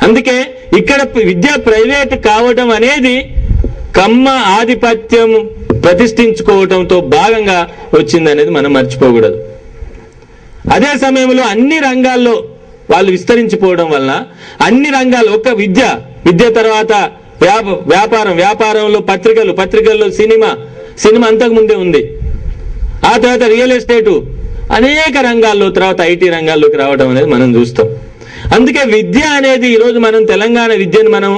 అందుకే ఇక్కడ విద్య ప్రైవేట్ కావడం అనేది కమ్మ ఆధిపత్యం ప్రతిష్ఠించుకోవడంతో భాగంగా వచ్చిందనేది మనం మర్చిపోకూడదు. అదే సమయంలో అన్ని రంగాల్లో వాళ్ళు విస్తరించిపోవడం వలన అన్ని రంగాలు ఒక విద్య తర్వాత వ్యాపారంలో పత్రికల్లో సినిమా అంతకు ముందే ఉంది. ఆ తర్వాత రియల్ ఎస్టేటు, అనేక రంగాల్లో, తర్వాత ఐటీ రంగాల్లోకి రావడం అనేది మనం చూస్తాం. అందుకే విద్య అనేది ఈరోజు మనం తెలంగాణ విద్యను మనం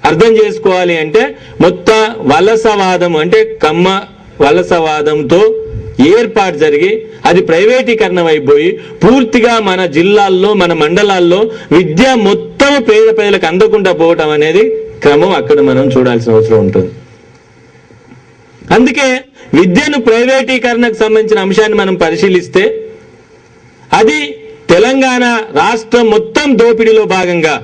అర్థం చేసుకోవాలి అంటే మొత్తం వలసవాదం అంటే కమ్మ వలసవాదంతో ఏర్పాటు జరిగి అది ప్రైవేటీకరణ అయిపోయి పూర్తిగా మన జిల్లాల్లో మన మండలాల్లో విద్య మొత్తం పేద ప్రజలకు అందకుండా పోవటం అనేది క్రమం అక్కడ మనం చూడాల్సిన అవసరం ఉంటుంది. అందుకే విద్యను ప్రైవేటీకరణకు సంబంధించిన అంశాన్ని మనం పరిశీలిస్తే అది తెలంగాణ రాష్ట్రం మొత్తం దోపిడీలో భాగంగా,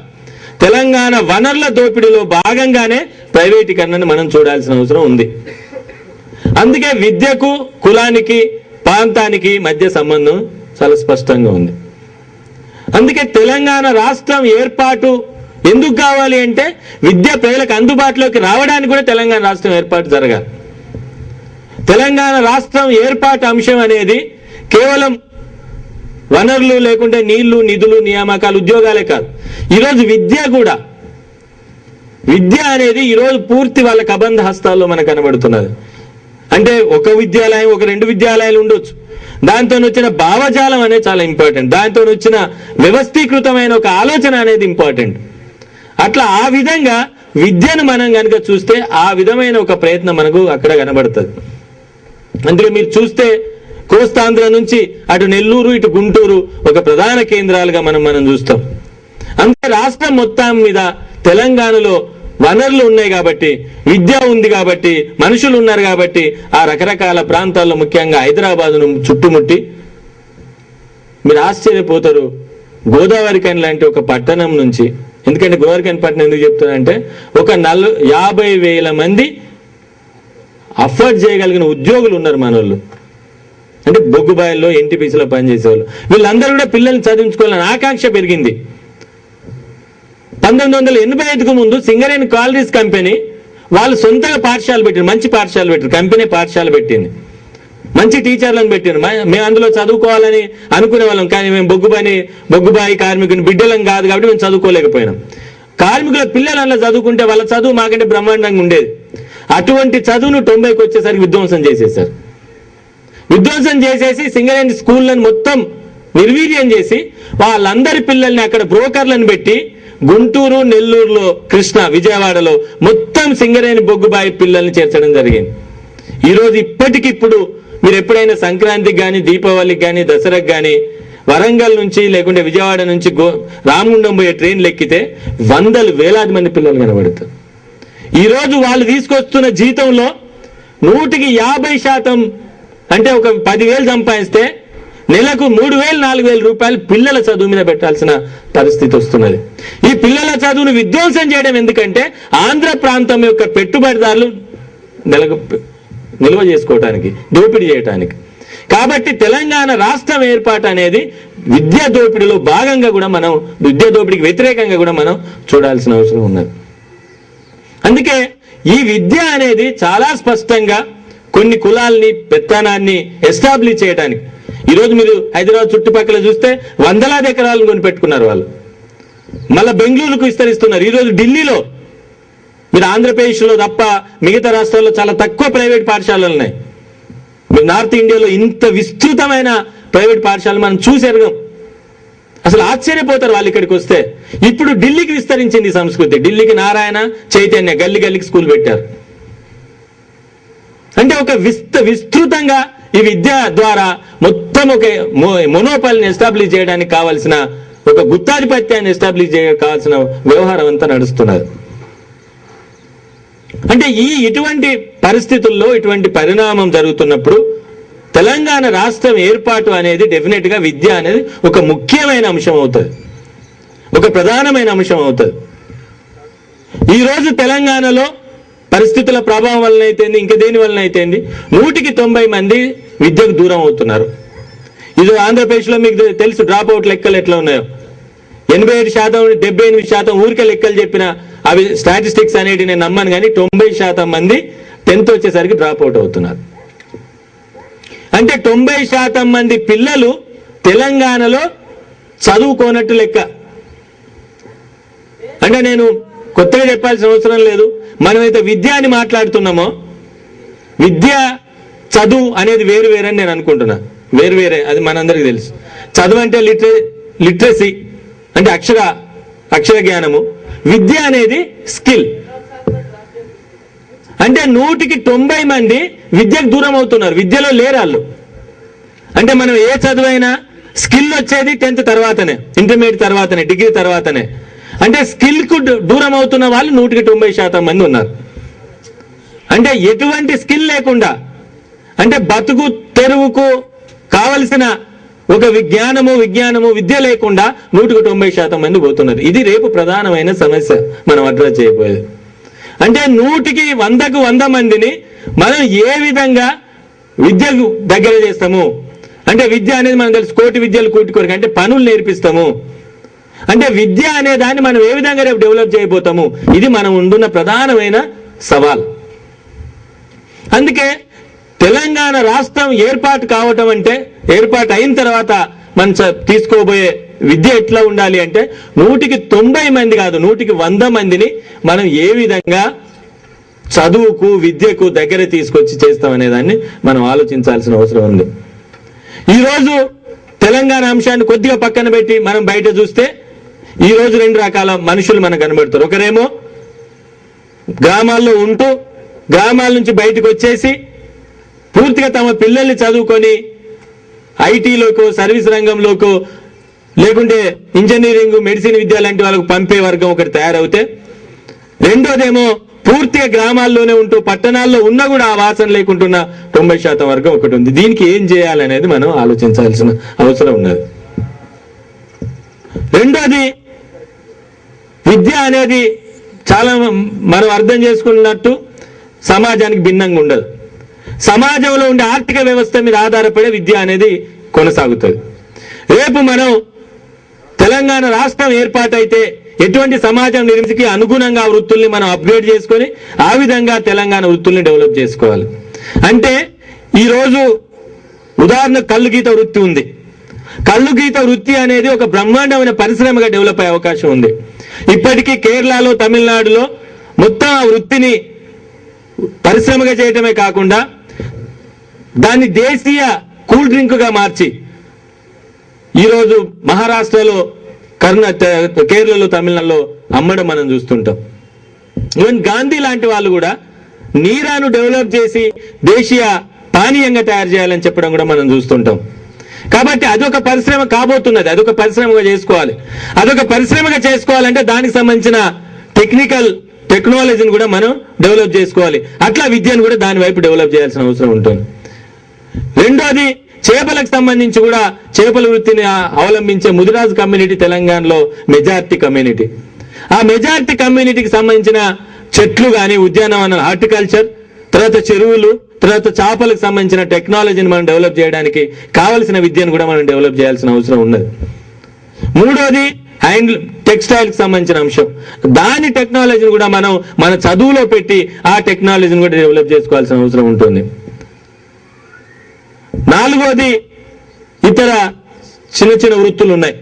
తెలంగాణ వనరుల దోపిడీలో భాగంగానే ప్రైవేటీకరణను మనం చూడాల్సిన అవసరం ఉంది. అందుకే విద్యకు కులానికి ప్రాంతానికి మధ్య సంబంధం చాలా స్పష్టంగా ఉంది. అందుకే తెలంగాణ రాష్ట్రం ఏర్పాటు ఎందుకు కావాలి అంటే విద్య ప్రజలకు అందుబాటులోకి రావడానికి కూడా తెలంగాణ రాష్ట్రం ఏర్పాటు జరగాలి. తెలంగాణ రాష్ట్రం ఏర్పాటు అంశం అనేది కేవలం వనరులు లేకుంటే నీళ్లు, నిధులు, నియామకాలు, ఉద్యోగాలే కాదు. ఈరోజు విద్య అనేది ఈరోజు పూర్తి వాళ్ళ కబంధ హస్తాల్లో మనకు కనబడుతున్నది. అంటే ఒక విద్యాలయం, ఒక 2 విద్యాలయాలు ఉండొచ్చు. దాంతో వచ్చిన భావజాలం అనేది చాలా ఇంపార్టెంట్. దాంతో వచ్చిన వ్యవస్థీకృతమైన ఒక ఆలోచన అనేది ఇంపార్టెంట్. అట్లా ఆ విధంగా విద్యను మనం కనుక చూస్తే ఆ విధమైన ఒక ప్రయత్నం మనకు అక్కడ కనబడుతుంది. అందుకే మీరు చూస్తే కోస్తాంధ్ర నుంచి అటు నెల్లూరు, ఇటు గుంటూరు ఒక ప్రధాన కేంద్రాలుగా మనం చూస్తాం. అందుకే రాష్ట్రం మొత్తం మీద తెలంగాణలో వనరులు ఉన్నాయి కాబట్టి, విద్య ఉంది కాబట్టి, మనుషులు ఉన్నారు కాబట్టి ఆ రకరకాల ప్రాంతాల్లో ముఖ్యంగా హైదరాబాదును చుట్టుముట్టి మీరు ఆశ్చర్యపోతారు. గోదావరిఖని లాంటి ఒక పట్టణం నుంచి, ఎందుకంటే గోదావరిఖని పట్టణం ఎందుకు చెప్తానంటే ఒక 50,000 మంది అఫోర్డ్ చేయగలిగిన ఉద్యోగులు ఉన్నారు మనోళ్ళు. అంటే బొగ్గుబాయిల్లో ఎన్టీపీసీలో పనిచేసేవాళ్ళు. వీళ్ళందరూ కూడా పిల్లల్ని చదివించుకోవాలని ఆకాంక్ష పెరిగింది. 1985కు ముందు సింగరేణి కాలరీస్ కంపెనీ వాళ్ళు సొంతగా పాఠశాల పెట్టారు, మంచి పాఠశాల పెట్టారు, కంపెనీ పాఠశాల పెట్టింది, మంచి టీచర్లను పెట్టారు. మేము అందులో చదువుకోవాలని అనుకునే వాళ్ళం, కానీ మేము బొగ్గుబాయి కార్మికుని బిడ్డలం కాదు కాబట్టి మేము చదువుకోలేకపోయినాం. కార్మికుల పిల్లలు అలా చదువుకుంటే వాళ్ళ చదువు మాకంటే బ్రహ్మాండంగా ఉండేది. అటువంటి చదువును 90కి వచ్చేసరికి విధ్వంసం చేసేసారు. విధ్వంసం చేసేసి సింగరేణి స్కూళ్ళని మొత్తం నిర్వీర్యం చేసి వాళ్ళందరి పిల్లల్ని అక్కడ బ్రోకర్లను పెట్టి గుంటూరు, నెల్లూరులో, విజయవాడలో మొత్తం సింగరేణి బొగ్గుబాయి పిల్లల్ని చేర్చడం జరిగింది. ఈరోజు ఇప్పటికిప్పుడు మీరు ఎప్పుడైనా సంక్రాంతికి కానీ, దీపావళికి కానీ, దసరాకి కానీ వరంగల్ నుంచి లేకుంటే విజయవాడ నుంచి రామగుండం పోయే ట్రైన్లు ఎక్కితే వేలాది మంది పిల్లలు కనబడతారు. ఈరోజు వాళ్ళు తీసుకొస్తున్న జీతంలో 150% అంటే ఒక 10,000 సంపాదిస్తే నెలకు 3,000-4,000 రూపాయలు పిల్లల చదువు మీద పెట్టాల్సిన పరిస్థితి వస్తున్నది. ఈ పిల్లల చదువును విధ్వంసం చేయడం ఎందుకంటే ఆంధ్ర ప్రాంతం యొక్క పెట్టుబడిదారులు నిల్వ చేసుకోవటానికి, దోపిడీ చేయటానికి. కాబట్టి తెలంగాణ రాష్ట్రం ఏర్పాటు అనేది విద్యా దోపిడీలో భాగంగా కూడా మనం, విద్యా దోపిడీకి వ్యతిరేకంగా కూడా మనం చూడాల్సిన అవసరం ఉన్నది. అందుకే ఈ విద్య అనేది చాలా స్పష్టంగా కొన్ని కులాల్ని, పెత్తనాన్ని ఎస్టాబ్లిష్ చేయడానికి, ఈరోజు మీరు హైదరాబాద్ చుట్టుపక్కల చూస్తే వందలాది ఎకరాలను కొని పెట్టుకున్నారు వాళ్ళు, మళ్ళీ బెంగళూరుకు విస్తరిస్తున్నారు. ఈరోజు ఢిల్లీలో, మీరు ఆంధ్రప్రదేశ్లో తప్ప మిగతా రాష్ట్రాల్లో చాలా తక్కువ ప్రైవేట్ పాఠశాలలు ఉన్నాయి. మీరు నార్త్ ఇండియాలో ఇంత విస్తృతమైన ప్రైవేట్ పాఠశాలలు మనం చూసేరగం. అసలు ఆశ్చర్యపోతారు వాళ్ళు ఇక్కడికి వస్తే. ఇప్పుడు ఢిల్లీకి విస్తరించింది ఈ సంస్కృతి. ఢిల్లీకి నారాయణ, చైతన్య గల్లీకి స్కూల్ పెట్టారు. అంటే ఒక విస్తృతంగా ఈ విద్య ద్వారా మొత్తం ఒక మొనోపాలిని ఎస్టాబ్లిష్ చేయడానికి కావాల్సిన, ఒక గుత్తాధిపత్యాన్ని ఎస్టాబ్లిష్ చేయడానికి కావాల్సిన వ్యవహారం అంతా నడుస్తున్నది. అంటే ఇటువంటి పరిస్థితుల్లో, ఇటువంటి పరిణామం జరుగుతున్నప్పుడు తెలంగాణ రాష్ట్రం ఏర్పాటు అనేది డెఫినెట్ గా విద్య అనేది ఒక ముఖ్యమైన అంశం అవుతుంది, ఒక ప్రధానమైన అంశం అవుతుంది. ఈరోజు తెలంగాణలో పరిస్థితుల ప్రభావం వలన అయితేంది, ఇంకా దేని వలన అయితేంది 100కి 90 మంది విద్యకు దూరం అవుతున్నారు. ఇది ఆంధ్రప్రదేశ్లో మీకు తెలుసు డ్రాప్ అవుట్ లెక్కలు ఎట్లా ఉన్నాయో. 87%, 78% ఊరికే లెక్కలు చెప్పిన అవి స్టాటిస్టిక్స్ అనేవి నేను నమ్మను, కానీ 90% మంది 10th వచ్చేసరికి డ్రాప్ అవుట్ అవుతున్నారు. అంటే 90% మంది పిల్లలు తెలంగాణలో చదువుకోనట్టు లెక్క. అంటే నేను కొత్తగా చెప్పాల్సిన అవసరం లేదు. మనమైతే విద్య అని మాట్లాడుతున్నామో, విద్య చదువు అనేది వేరు వేరని నేను అనుకుంటున్నా. వేరు వేరే, అది మనందరికీ తెలుసు. చదువు అంటే లిటరసీ అంటే అక్షర జ్ఞానము. విద్య అనేది స్కిల్. అంటే 100కి 90 మంది విద్యకు దూరం అవుతున్నారు, విద్యలో లేరు వాళ్ళు. అంటే మనం ఏ చదువైనా స్కిల్ వచ్చేది 10th తర్వాతనే, ఇంటర్మీడియట్ తర్వాతనే, డిగ్రీ తర్వాతనే. అంటే స్కిల్ కు దూరం అవుతున్న వాళ్ళు 100కి 90% మంది ఉన్నారు. అంటే ఎటువంటి స్కిల్ లేకుండా, అంటే బతుకు తెరువుకు కావలసిన ఒక విజ్ఞానము విద్య లేకుండా 100కి 90% మంది పోతున్నారు. ఇది రేపు ప్రధానమైన సమస్య మనం అడ్రస్ చేయబోయేది. అంటే 100కి 100 మందిని మనం ఏ విధంగా విద్యకు దగ్గర చేస్తాము. అంటే విద్య అనేది మనం తెలుసు, కోటి విద్యలు కూటి కొరకు, అంటే పనులు నేర్పిస్తాము. అంటే విద్య అనే దాన్ని మనం ఏ విధంగా రేపు డెవలప్ చేయబోతాము, ఇది మనం ఉండున్న ప్రధానమైన సవాల్. అందుకే తెలంగాణ రాష్ట్రం ఏర్పాటు కావటం అంటే, ఏర్పాటు అయిన తర్వాత మనం తీసుకోబోయే విద్య ఎట్లా ఉండాలి అంటే 100కి 90 మంది కాదు, 100కి 100 మందిని మనం ఏ విధంగా చదువుకు విద్యకు దగ్గర తీసుకొచ్చి చేస్తామనే దాన్ని మనం ఆలోచించాల్సిన అవసరం ఉంది. ఈరోజు తెలంగాణ అంశాన్ని కొద్దిగా పక్కన పెట్టి మనం బయట చూస్తే ఈరోజు 2 రకాల మనుషులు మనకు కనబడతారు. ఒకరేమో గ్రామాల్లో ఉంటూ గ్రామాల నుంచి బయటకు వచ్చేసి పూర్తిగా తమ పిల్లల్ని చదువుకొని ఐటీలోకో, సర్వీస్ రంగంలోకో, లేకుంటే ఇంజనీరింగ్, మెడిసిన్ విద్య లాంటి వాళ్ళకు పంపే వర్గం ఒకటి తయారవుతే, రెండోదేమో పూర్తిగా గ్రామాల్లోనే ఉంటూ పట్టణాల్లో ఉన్నా కూడా ఆ వాసన లేకుంటున్న 90% వర్గం ఒకటి ఉంది. దీనికి ఏం చేయాలనేది మనం ఆలోచించాల్సిన అవసరం ఉన్నది. రెండోది, విద్య అనేది చాలా మనం అర్థం చేసుకున్నట్టు సమాజానికి భిన్నంగా ఉండదు. సమాజంలో ఉండే ఆర్థిక వ్యవస్థ మీద ఆధారపడే విద్య అనేది కొనసాగుతుంది. రేపు మనం తెలంగాణ రాష్ట్రం ఏర్పాటైతే ఎటువంటి సమాజం నిర్మితికి అనుగుణంగా వృత్తుల్ని మనం అప్గ్రేడ్ చేసుకొని ఆ విధంగా తెలంగాణ వృత్తుల్ని డెవలప్ చేసుకోవాలి. అంటే ఈరోజు ఉదాహరణ కళ్ళు గీత వృత్తి ఉంది. కళ్ళు గీత వృత్తి అనేది ఒక బ్రహ్మాండమైన పరిశ్రమగా డెవలప్ అయ్యే అవకాశం ఉంది. ఇప్పటికీ కేరళలో, తమిళనాడులో మొత్తం ఆ వృత్తిని పరిశ్రమగా చేయటమే కాకుండా దాన్ని దేశీయ కూల్ డ్రింక్ గా మార్చి ఈరోజు మహారాష్ట్రలో, కేరళలో, తమిళనాడులో అమ్మడం మనం చూస్తుంటాం. ఈవెన్ గాంధీ లాంటి వాళ్ళు కూడా నీరాను డెవలప్ చేసి దేశీయ పానీయంగా తయారు చేయాలని చెప్పడం కూడా మనం చూస్తుంటాం. కాబట్టి అదొక పరిశ్రమ కాబోతున్నది, అదొక పరిశ్రమగా చేసుకోవాలి. అదొక పరిశ్రమగా చేసుకోవాలంటే దానికి సంబంధించిన టెక్నాలజీని కూడా మనం డెవలప్ చేసుకోవాలి. అట్లా విద్యను కూడా దాని వైపు డెవలప్ చేయాల్సిన అవసరం ఉంటుంది. రెండోది, చేపలకు సంబంధించి కూడా చేపల వృత్తిని అవలంబించే ముదిరాజు కమ్యూనిటీ తెలంగాణలో మెజారిటీ కమ్యూనిటీ. ఆ మెజారిటీ కమ్యూనిటీకి సంబంధించిన చెట్లు కానీ, ఉద్యానవనాలు, హార్టికల్చర్, తర్వాత చెరువులు, తర్వాత చేపలకు సంబంధించిన టెక్నాలజీని మనం డెవలప్ చేయడానికి కావలసిన విద్యను కూడా మనం డెవలప్ చేయాల్సిన అవసరం ఉన్నది. మూడోది, టెక్స్టైల్ కి సంబంధించిన అంశం. దాని టెక్నాలజీని కూడా మనం మన చదువులో పెట్టి ఆ టెక్నాలజీని కూడా డెవలప్ చేసుకోవాల్సిన అవసరం ఉంటుంది. నాలుగోది, ఇతర చిన్న వృత్తులు ఉన్నాయి.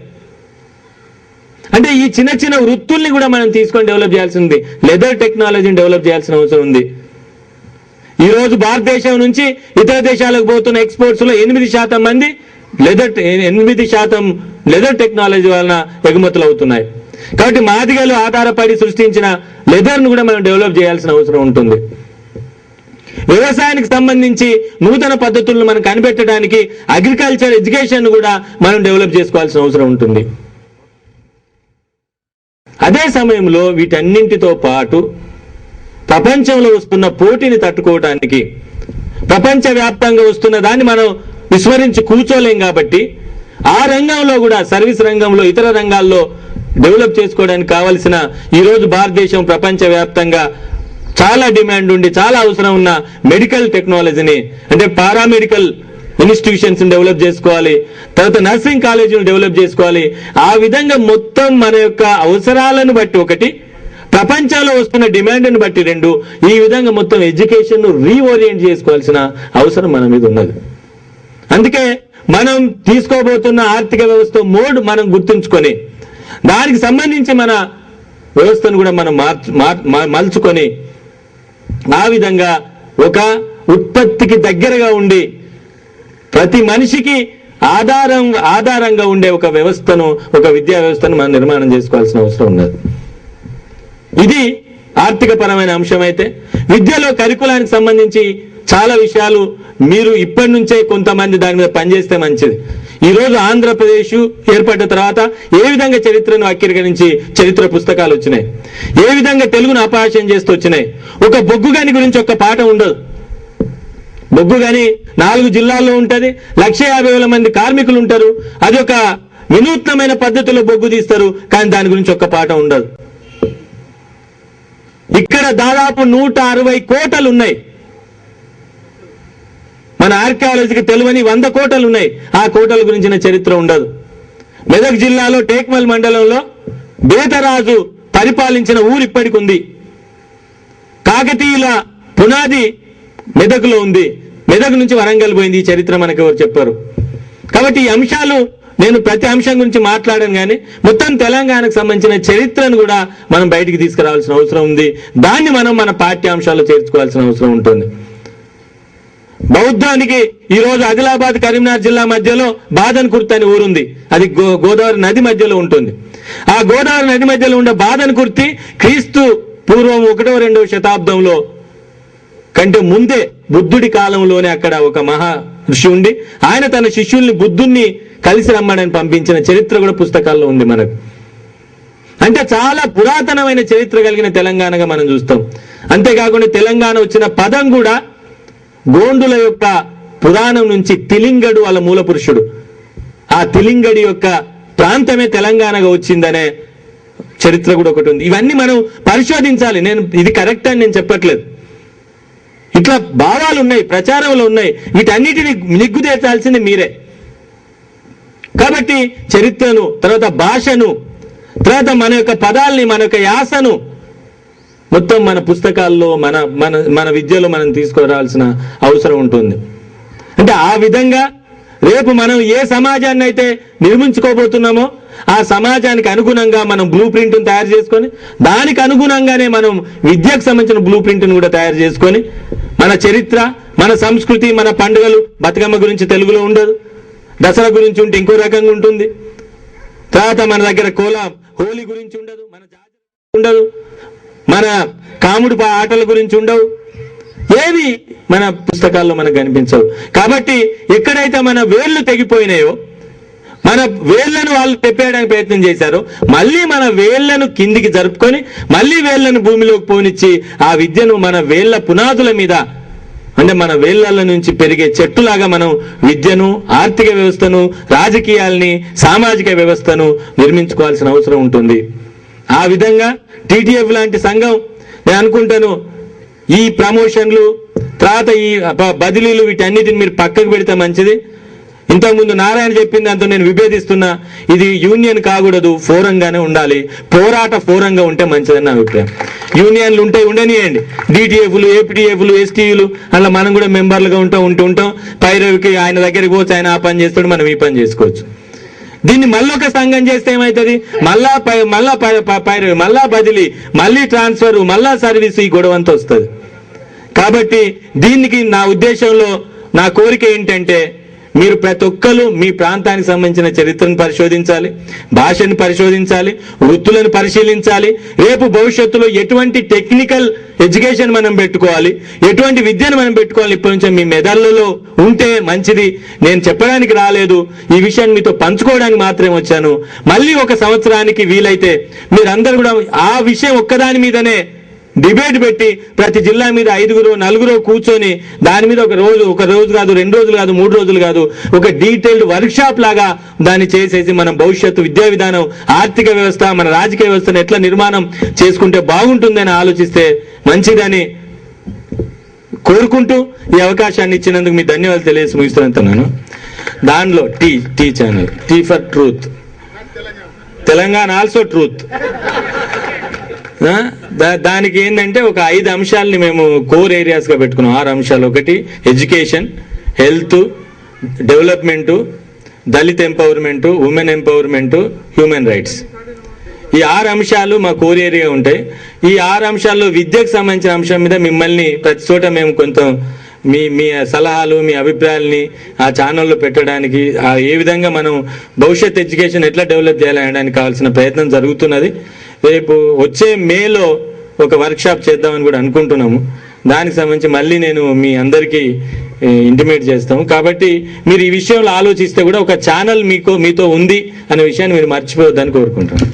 అంటే ఈ చిన్న వృత్తుల్ని కూడా మనం తీసుకొని డెవలప్ చేయాల్సి ఉంది. లెదర్ టెక్నాలజీని డెవలప్ చేయాల్సిన అవసరం ఉంది. ఈ రోజు భారతదేశం నుంచి ఇతర దేశాలకు పోతున్న ఎక్స్పోర్ట్స్ లో 8% మంది 8% లెదర్ టెక్నాలజీ వలన ఎగుమతులు అవుతున్నాయి. కాబట్టి మాదిగలు ఆధారపడి సృష్టించిన లెదర్ ను కూడా మనం డెవలప్ చేయాల్సిన అవసరం ఉంటుంది. వ్యవసాయానికి సంబంధించి నూతన పద్ధతులను మనం కనిపెట్టడానికి అగ్రికల్చర్ ఎడ్యుకేషన్ కూడా మనం డెవలప్ చేసుకోవాల్సిన అవసరం ఉంటుంది. అదే సమయంలో వీటన్నింటితో పాటు ప్రపంచంలో వస్తున్న పోటీని తట్టుకోవడానికి, ప్రపంచవ్యాప్తంగా వస్తున్న దాన్ని మనం విస్మరించి కూర్చోలేం. కాబట్టి ఆ రంగంలో కూడా, సర్వీస్ రంగంలో, ఇతర రంగాల్లో డెవలప్ చేసుకోవడానికి కావలసిన, ఈరోజు భారతదేశం ప్రపంచవ్యాప్తంగా చాలా డిమాండ్ ఉండి చాలా అవసరం ఉన్న మెడికల్ టెక్నాలజీని, అంటే పారామెడికల్ ఇన్స్టిట్యూషన్స్ డెవలప్ చేసుకోవాలి, తర్వాత నర్సింగ్ కాలేజీలు డెవలప్ చేసుకోవాలి. ఆ విధంగా మొత్తం మన యొక్క అవసరాలను బట్టి ఒకటి, ప్రపంచంలో వస్తున్న డిమాండ్ని బట్టి రెండు, ఈ విధంగా మొత్తం ఎడ్యుకేషన్ రీఓరియంట్ చేసుకోవాల్సిన అవసరం మన మీద ఉన్నది. అందుకే మనం తీసుకోబోతున్న ఆర్థిక వ్యవస్థ మోడ్ మనం గుర్తుంచుకొని దానికి సంబంధించి మన వ్యవస్థను కూడా మనం మలుచుకొని ఆ విధంగా ఒక ఉత్పత్తికి దగ్గరగా ఉండి ప్రతి మనిషికి ఆధారంగా ఉండే ఒక వ్యవస్థను, ఒక విద్యా వ్యవస్థను మనం నిర్మాణం చేసుకోవాల్సిన అవసరం ఉన్నది. ఇది ఆర్థిక పరమైన అంశం. అయితే విద్యలో కరికులానికి సంబంధించి చాలా విషయాలు మీరు ఇప్పటి నుంచే కొంతమంది దాని మీద పనిచేస్తే మంచిది. ఈరోజు ఆంధ్రప్రదేశ్ ఏర్పడ్డ తర్వాత ఏ విధంగా చరిత్రను వక్రీకరించి చరిత్ర పుస్తకాలు వచ్చినాయి, ఏ విధంగా తెలుగును అపహాస్యం చేస్తూ వచ్చినాయి. ఒక బొగ్గుగని గురించి ఒక పాఠం ఉండదు. బొగ్గుగని 4 జిల్లాల్లో ఉంటది, 150,000 మంది కార్మికులు ఉంటారు. అది ఒక వినూత్నమైన పద్ధతిలో బొగ్గు తీస్తారు, కానీ దాని గురించి ఒక్క పాఠం ఉండదు. ఇక్కడ దాదాపు 160 కోటలు ఉన్నాయి. మన ఆర్కియాలజీకి తెలియని 100 కోటలు ఉన్నాయి. ఆ కోటల గురించిన చరిత్ర ఉండదు. మెదక్ జిల్లాలో టేక్మల్ మండలంలో బేతరాజు పరిపాలించిన ఊరు ఇప్పటికి ఉంది. కాకతీయుల పునాది మెదక్లో ఉంది. మెదక్ నుంచి వరంగల్ పోయింది. ఈ చరిత్ర మనకు ఎవరు చెప్పారు? కాబట్టి ఈ అంశాలు నేను ప్రతి అంశం గురించి మాట్లాడాను, కానీ మొత్తం తెలంగాణకు సంబంధించిన చరిత్రను కూడా మనం బయటికి తీసుకురావాల్సిన అవసరం ఉంది. దాన్ని మనం మన పాఠ్యాంశాల్లో చేర్చుకోవాల్సిన అవసరం ఉంటుంది. బౌద్ధానికి ఈరోజు ఆదిలాబాద్ కరీంనగర్ జిల్లా మధ్యలో బాదన్కుర్తి అనే ఊరుంది. అది గోదావరి నది మధ్యలో ఉంటుంది. ఆ గోదావరి నది మధ్యలో ఉండే బాదన్కుర్తి క్రీస్తు పూర్వం 1వ 2వ శతాబ్దంలో కంటే ముందే బుద్ధుడి కాలంలోనే అక్కడ ఒక మహా ఋషి ఉండి ఆయన తన శిష్యుల్ని బుద్ధుణ్ణి కలిసి రమ్మని పంపించిన చరిత్ర కూడా పుస్తకాల్లో ఉంది మనకు. అంటే చాలా పురాతనమైన చరిత్ర కలిగిన తెలంగాణగా మనం చూస్తాం. అంతేకాకుండా తెలంగాణ వచ్చిన పదం కూడా గోండుల యొక్క పురాణం నుంచి తిలింగడు వాళ్ళ మూల పురుషుడు, ఆ తిలింగడి యొక్క ప్రాంతమే తెలంగాణగా వచ్చిందనే చరిత్ర కూడా ఒకటి ఉంది. ఇవన్నీ మనం పరిశోధించాలి. నేను ఇది కరెక్ట్ అని నేను చెప్పట్లేదు. ఇట్లా భావాలు ఉన్నాయి, ప్రచారంలో ఉన్నాయి. వీటన్నిటిని నిగ్గుదేర్చాల్సింది మీరే. కాబట్టి చరిత్రను, తర్వాత భాషను, తర్వాత మన యొక్క పదాల్ని, మన యొక్క యాసను మొత్తం మన పుస్తకాల్లో మన మన మన విద్యలో మనం తీసుకురావాల్సిన అవసరం ఉంటుంది. అంటే ఆ విధంగా రేపు మనం ఏ సమాజాన్ని అయితే నిర్మించుకోబోతున్నామో ఆ సమాజానికి అనుగుణంగా మనం బ్లూ ప్రింట్ను తయారు చేసుకొని దానికి అనుగుణంగానే మనం విద్యకు సంబంధించిన బ్లూ ప్రింట్ను కూడా తయారు చేసుకొని మన చరిత్ర, మన సంస్కృతి, మన పండుగలు, బతుకమ్మ గురించి తెలుగులో ఉండదు, దసరా గురించి ఉంటే ఇంకో రకంగా ఉంటుంది, తర్వాత మన దగ్గర హోలీ గురించి ఉండదు, మన జాతర ఉండదు, మన కాముడు ఆటల గురించి ఉండవు, ఏవి మన పుస్తకాల్లో మనకు కనిపించవు. కాబట్టి ఎక్కడైతే మన వేళ్ళు తెగిపోయినాయో, మన వేళ్లను వాళ్ళు తెప్పేయడానికి ప్రయత్నం చేశారో, మళ్ళీ మన వేళ్లను కిందికి జరుపుకొని మళ్ళీ వేళ్లను భూమిలోకి పోనిచ్చి ఆ విద్యను మన వేళ్ల పునాదుల మీద, అంటే మన వేళ్ల నుంచి పెరిగే చెట్టులాగా మనం విద్యను, ఆర్థిక వ్యవస్థను, రాజకీయాల్ని, సామాజిక వ్యవస్థను నిర్మించుకోవాల్సిన అవసరం ఉంటుంది. ఆ విధంగా టీటీఎఫ్ లాంటి సంఘం, నేను అనుకుంటాను ఈ ప్రమోషన్లు, తర్వాత ఈ బదిలీలు, వీటన్నిటిని మీరు పక్కకు పెడితే మంచిది. ఇంతకుముందు నారాయణ చెప్పిన దాంతో నేను విభేదిస్తున్నా. ఇది యూనియన్ కాకూడదు, ఫోరంగానే ఉండాలి, పోరాట ఫోరంగా ఉంటే మంచిదని నా అభిప్రాయం. యూనియన్లు ఉంటే ఉండనియండి, డిటిఎఫ్లు, ఏపీటీఎఫ్లు, ఎస్టీయులు, అలా మనం కూడా మెంబర్లుగా ఉంటూ పైరవికి ఆయన దగ్గరికి పోవచ్చు, ఆయన ఆ పని చేస్తాడు, మనం ఈ పని చేసుకోవచ్చు. దీన్ని మళ్ళొక సంఘం చేస్తే ఏమవుతుంది? మళ్ళా బదిలీ, మళ్ళీ ట్రాన్స్ఫర్, మళ్ళా సర్వీస్, ఈ గొడవంతా వస్తుంది. కాబట్టి దీనికి నా ఉద్దేశంలో నా కోరిక ఏంటంటే, మీరు ప్రతి ఒక్కరు మీ ప్రాంతానికి సంబంధించిన చరిత్రను పరిశోధించాలి, భాషను పరిశోధించాలి, వృత్తులను పరిశీలించాలి. రేపు భవిష్యత్తులో ఎటువంటి టెక్నికల్ ఎడ్యుకేషన్ మనం పెట్టుకోవాలి, ఎటువంటి విద్యను మనం పెట్టుకోవాలి, ఇప్పటి నుంచే మీ మెదళ్ళలో ఉంటే మంచిది. నేను చెప్పడానికి రాలేదు, ఈ విషయాన్ని మీతో పంచుకోవడానికి మాత్రమే వచ్చాను. మళ్ళీ ఒక సంవత్సరానికి వీలైతే మీరందరూ కూడా ఆ విషయం ఒక్కదాని మీదనే డిబేట్ పెట్టి ప్రతి జిల్లా మీద 5-4 కూర్చొని దాని మీద ఒక రోజు కాదు, 2 రోజులు కాదు, 3 రోజులు కాదు, ఒక డీటెయిల్డ్ వర్క్షాప్ లాగా దాన్ని చేసేసి మనం భవిష్యత్తు విద్యా విధానం, ఆర్థిక వ్యవస్థ, మన రాజకీయ వ్యవస్థను ఎట్లా నిర్మాణం చేసుకుంటే బాగుంటుందని ఆలోచిస్తే మంచిదని కోరుకుంటూ ఈ అవకాశాన్ని ఇచ్చినందుకు మీ ధన్యవాదాలు తెలియజేసి ముగిస్తున్నాను. దానిలో T channel, T for truth, Telangana also truth. దానికి ఏంటంటే ఒక 5 అంశాలని మేము కోర్ ఏరియాస్గా పెట్టుకున్నాం. 6 అంశాలు. ఒకటి education, health, development, Dalit empowerment, women empowerment, human rights. ఈ 6 అంశాలు మా కోర్ ఏరియా ఉంటాయి. ఈ 6 అంశాల్లో విద్యకు సంబంధించిన అంశం మీద మిమ్మల్ని ప్రతి చోట మేము కొంత మీ సలహాలు, మీ అభిప్రాయాల్ని ఆ ఛానల్లో పెట్టడానికి, ఏ విధంగా మనం భవిష్యత్ ఎడ్యుకేషన్ ఎట్లా డెవలప్ చేయాలనడానికి కావాల్సిన ప్రయత్నం జరుగుతున్నది. రేపు వచ్చే మేలో ఒక వర్క్షాప్ చేద్దామని కూడా అనుకుంటున్నాము. దానికి సంబంధించి మళ్ళీ నేను మీ అందరికీ ఇంటిమేట్ చేస్తాము. కాబట్టి మీరు ఈ విషయంలో ఆలోచిస్తే కూడా ఒక ఛానల్ మీతో ఉంది అనే విషయాన్ని మీరు మర్చిపోవద్దని కోరుకుంటున్నాను.